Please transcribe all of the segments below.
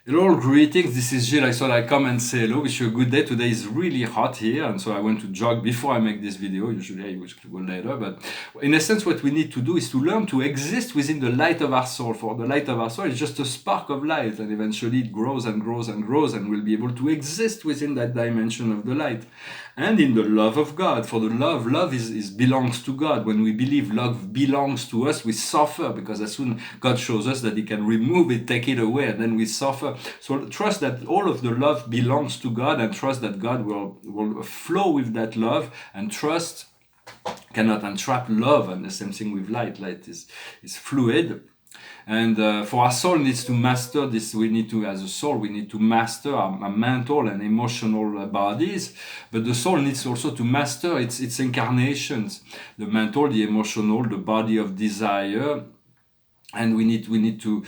Hello, greetings. This is Gilles. I thought I'd come and say hello. Wish you a good day. Today is really hot here, and so I went to jog before I make this video. Usually I used to go later, but in essence, what we need to do is to learn to exist within the light of our soul. For the light of our soul is just a spark of light, and eventually it grows and grows and grows, and we'll be able to exist within that dimension of the light. And in the love of God, for the love is belongs to God. When we believe love belongs to us, we suffer because as soon God shows us that He can remove it, take it away, and then we suffer. So trust that all of the love belongs to God, and trust that God will flow with that love, and trust cannot entrap love. And the same thing with light. Light is fluid. And for our soul needs to master this. We need to, as a soul, we need to master our mental and emotional bodies. But the soul needs also to master its incarnations, the mental, the emotional, the body of desire. And we need to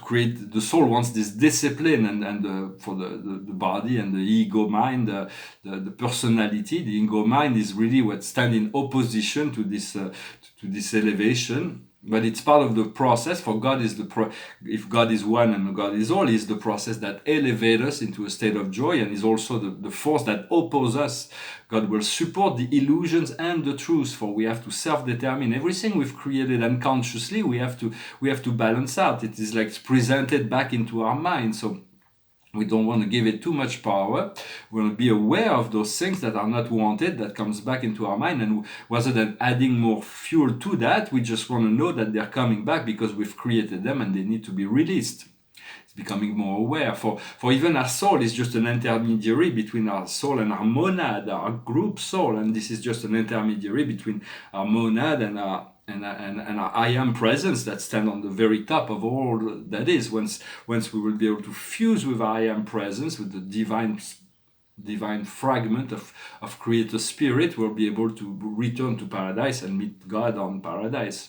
create. The soul wants this discipline, and for the body and the ego mind, the personality, the ego mind is really what stand in opposition to this elevation. But it's part of the process. For God is if God is one and God is all, is the process that elevates us into a state of joy, and is also the force that opposes us. God will support the illusions and the truth, for we have to self-determine everything we've created unconsciously. We have to balance out. It is like it's presented back into our mind. So we don't want to give it too much power. We want to be aware of those things that are not wanted, that comes back into our mind. And rather than adding more fuel to that, we just want to know that they're coming back because we've created them and they need to be released. It's becoming more aware. For even our soul is just an intermediary between our soul and our monad, our group soul. And this is just an intermediary between our monad and our I am presence that stand on the very top of all that is. Once we will be able to fuse with I am presence, with the divine fragment of creator spirit, we'll be able to return to paradise and meet God on paradise.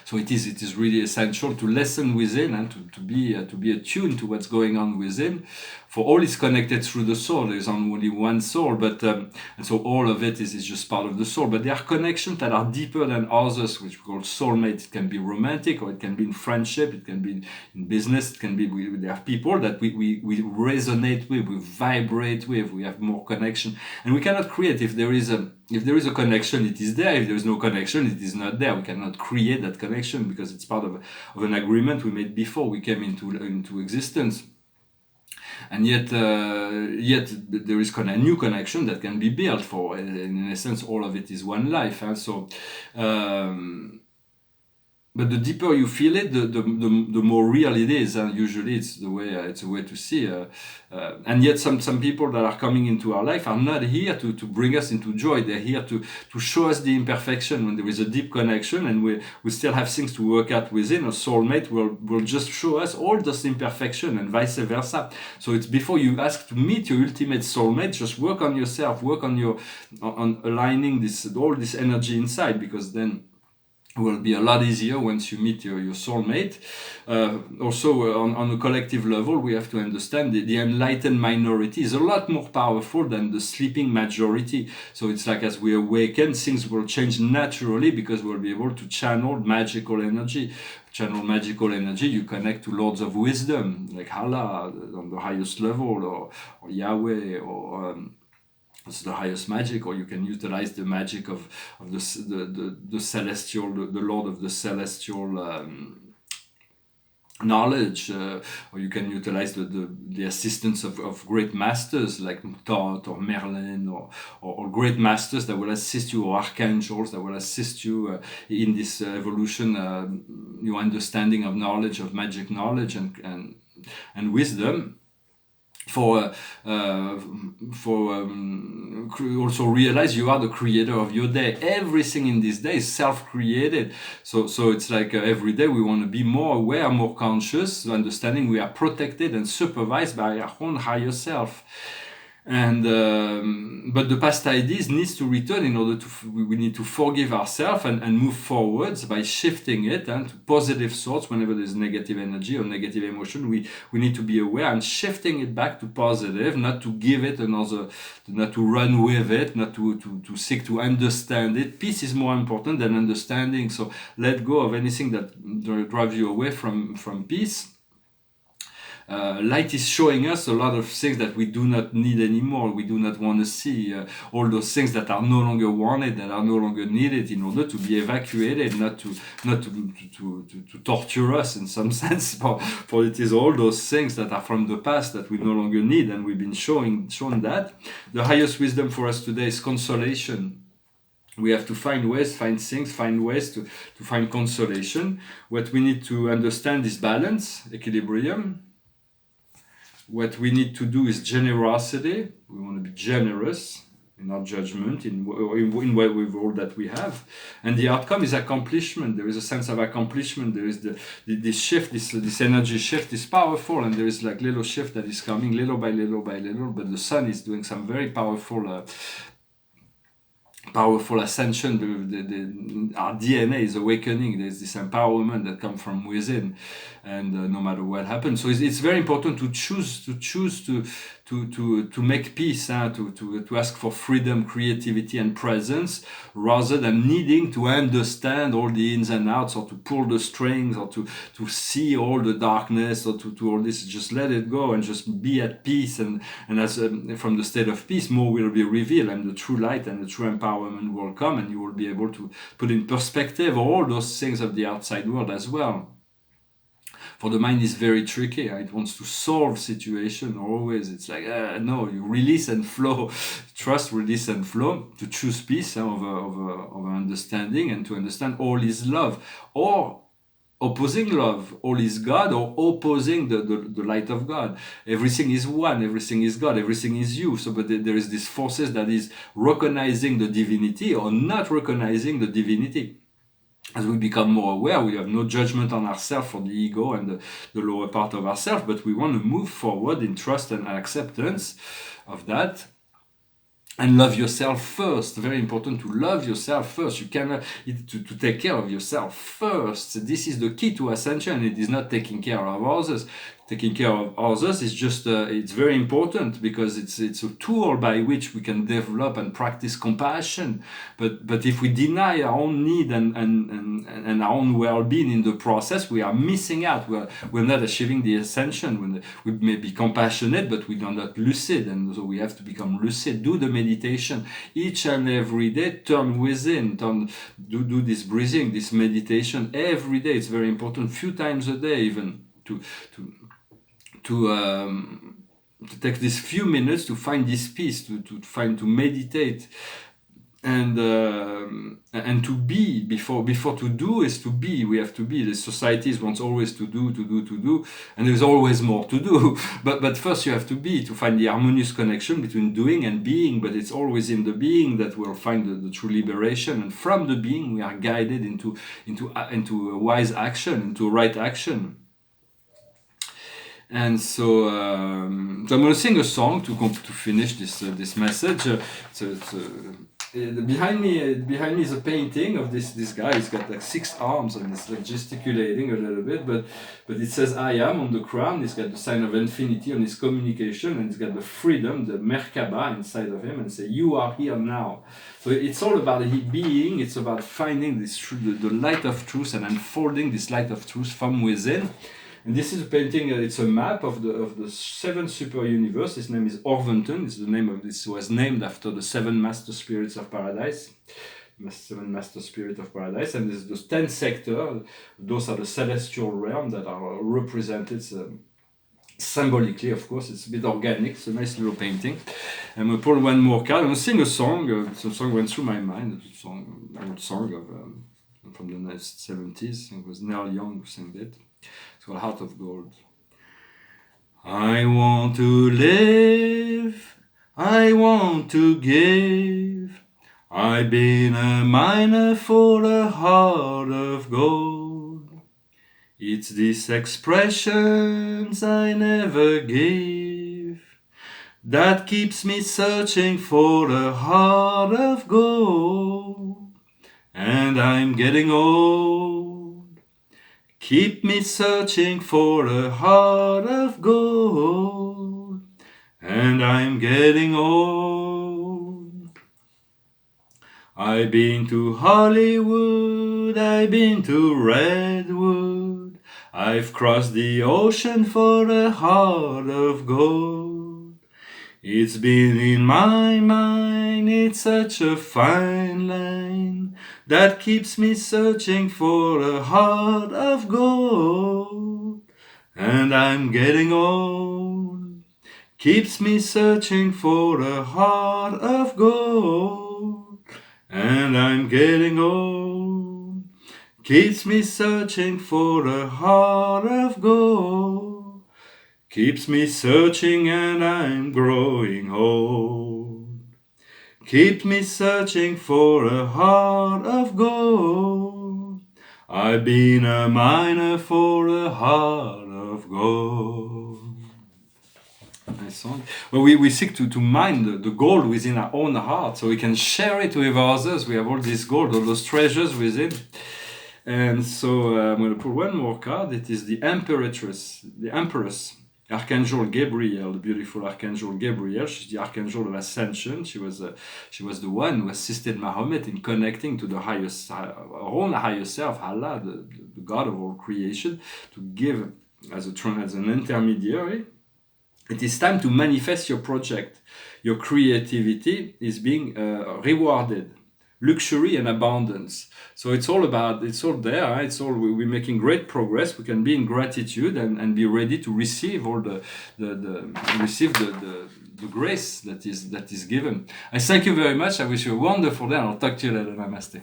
So it is really essential to listen within and to be attuned to what's going on within. For all is connected through the soul. There's only one soul, but and so all of it is just part of the soul. But there are connections that are deeper than others, which we call soulmate. It can be romantic, or it can be in friendship, it can be in business, it can be there are people that we resonate with, we vibrate with, we have more connection, and we cannot create. If there is a connection, it is there. If there is no connection, it is not there. We cannot create that connection because it's part of an agreement we made before we came into existence. And yet there is a new connection that can be built. For in essence, all of it is one life. So. But the deeper you feel it, the more real it is, and usually it's a way to see. And yet some people that are coming into our life are not here to bring us into joy. They're here to show us the imperfection when there is a deep connection, and we still have things to work out within. A soulmate will just show us all those imperfection, and vice versa. So it's before you ask to meet your ultimate soulmate, just work on yourself, work on aligning all this energy inside, because then it will be a lot easier once you meet your soulmate. Also, on a collective level, we have to understand the enlightened minority is a lot more powerful than the sleeping majority. So it's like as we awaken, things will change naturally because we'll be able to channel magical energy. You connect to Lords of Wisdom, like Allah on the highest level, or Yahweh, or it's the highest magic, or you can utilize the magic of the celestial, the Lord of the celestial knowledge, or you can utilize the assistance of great masters like Thoth or Merlin, or great masters that will assist you, or archangels that will assist you in this evolution, your understanding of knowledge, of magic knowledge and wisdom. Also realize you are the creator of your day. Everything in this day is self-created. So it's like every day we want to be more aware, more conscious, understanding we are protected and supervised by our own higher self. And but the past ideas needs to return in order to we need to forgive ourselves and move forwards by shifting it and to positive thoughts. Whenever there's negative energy or negative emotion, we need to be aware and shifting it back to positive, not to give it another, not to run with it, not to seek to understand it. Peace is more important than understanding. So let go of anything that drives you away from peace. light is showing us a lot of things that we do not need anymore, we do not want to see, all those things that are no longer wanted, that are no longer needed in order to be evacuated, not to torture us in some sense, for it is all those things that are from the past that we no longer need, and we've been shown that. The highest wisdom for us today is consolation. We have to find ways, find things, find ways to find consolation. What we need to understand is balance, equilibrium. What we need to do is generosity. We want to be generous in our judgment, in with all that we have. And the outcome is accomplishment. There is a sense of accomplishment. There is this shift, this energy shift is powerful, and there is like little shift that is coming little by little by little, but the sun is doing some very powerful ascension. Our DNA is awakening. There's this empowerment that comes from within, and no matter what happens, so it's very important to choose to make peace, to ask for freedom, creativity, and presence, rather than needing to understand all the ins and outs, or to pull the strings, or to see all the darkness, or to all this. Just let it go and just be at peace, and as from the state of peace, more will be revealed, and the true light and the true empowerment will come, and you will be able to put in perspective all those things of the outside world as well. For the mind is very tricky. It wants to solve situation always. It's like, no, you release and flow. Trust, release and flow. To choose peace over understanding, and to understand all is love. Or opposing love, all is God, or opposing the light of God. Everything is one, everything is God, everything is you. So, but there is this forces that is recognizing the divinity or not recognizing the divinity. As we become more aware, we have no judgment on ourselves for the ego and the lower part of ourselves, but we want to move forward in trust and acceptance of that. And love yourself first. Very important to love yourself first. You cannot to take care of yourself first. This is the key to ascension. It is not taking care of others. Taking care of others is just it's very important, because it's a tool by which we can develop and practice compassion. But if we deny our own need and our own well-being in the process, we are missing out. We're not achieving the ascension. We may be compassionate, but we are not lucid, and so we have to become lucid. Do the meditation each and every day. Turn within. Do this breathing, this meditation every day. It's very important. Few times a day, even to take these few minutes to find this peace, to meditate, and to be. Before to do is to be. We have to be. The societies wants always to do, and there's always more to do. But first you have to be, to find the harmonious connection between doing and being. But it's always in the being that we'll find the true liberation, and from the being we are guided into a wise action, into right action. And so I'm going to sing a song to finish this message. Behind me is a painting of this guy. He's got like 6 arms, and he's like gesticulating a little bit, but it says "I am" on the crown. He's got the sign of infinity on his communication, and he's got the freedom, the Merkaba inside of him, and say, "You are here now." So it's all about being. It's about finding this the light of truth, and unfolding this light of truth from within. And this is a painting. It's a map of the 7 super universe. His name is Orvonton. It's the name of this. Was named after the 7 master spirits of paradise. 7 master spirit of paradise. And this is the 10 sector. Those are the celestial realm that are represented symbolically. Of course, it's a bit organic. It's a nice little painting. I'm gonna pull one more card. I'm gonna sing a song. The song went through my mind. It's an old song from the 70s. It was Neil Young who sang it. It's called Heart of Gold. I want to live, I want to give. I've been a miner for a heart of gold. It's these expressions I never give that keeps me searching for a heart of gold. And I'm getting old. Keep me searching for a heart of gold, and I'm getting old. I've been to Hollywood, I've been to Redwood, I've crossed the ocean for a heart of gold. It's been in my mind, it's such a fine line that keeps me searching for a heart of gold. And I'm getting old, keeps me searching for a heart of gold. And I'm getting old, keeps me searching for a heart of gold. Keeps me searching and I'm growing old. Keep me searching for a heart of gold. I've been a miner for a heart of gold. Nice song. Well, we seek to mine the gold within our own heart so we can share it with others. We have all this gold, all those treasures within. And so I'm going to pull one more card. It is the Empress, Archangel Gabriel, the beautiful Archangel Gabriel. She's the Archangel of Ascension. She was the one who assisted Mahomet in connecting to the highest, our own higher self, Allah, the God of all creation, to give as an intermediary. It is time to manifest your project. Your creativity is being rewarded. Luxury and abundance. So it's all there. We're making great progress. We can be in gratitude and be ready to receive all the grace that is given. I thank you very much. I wish you a wonderful day and I'll talk to you later. Namaste.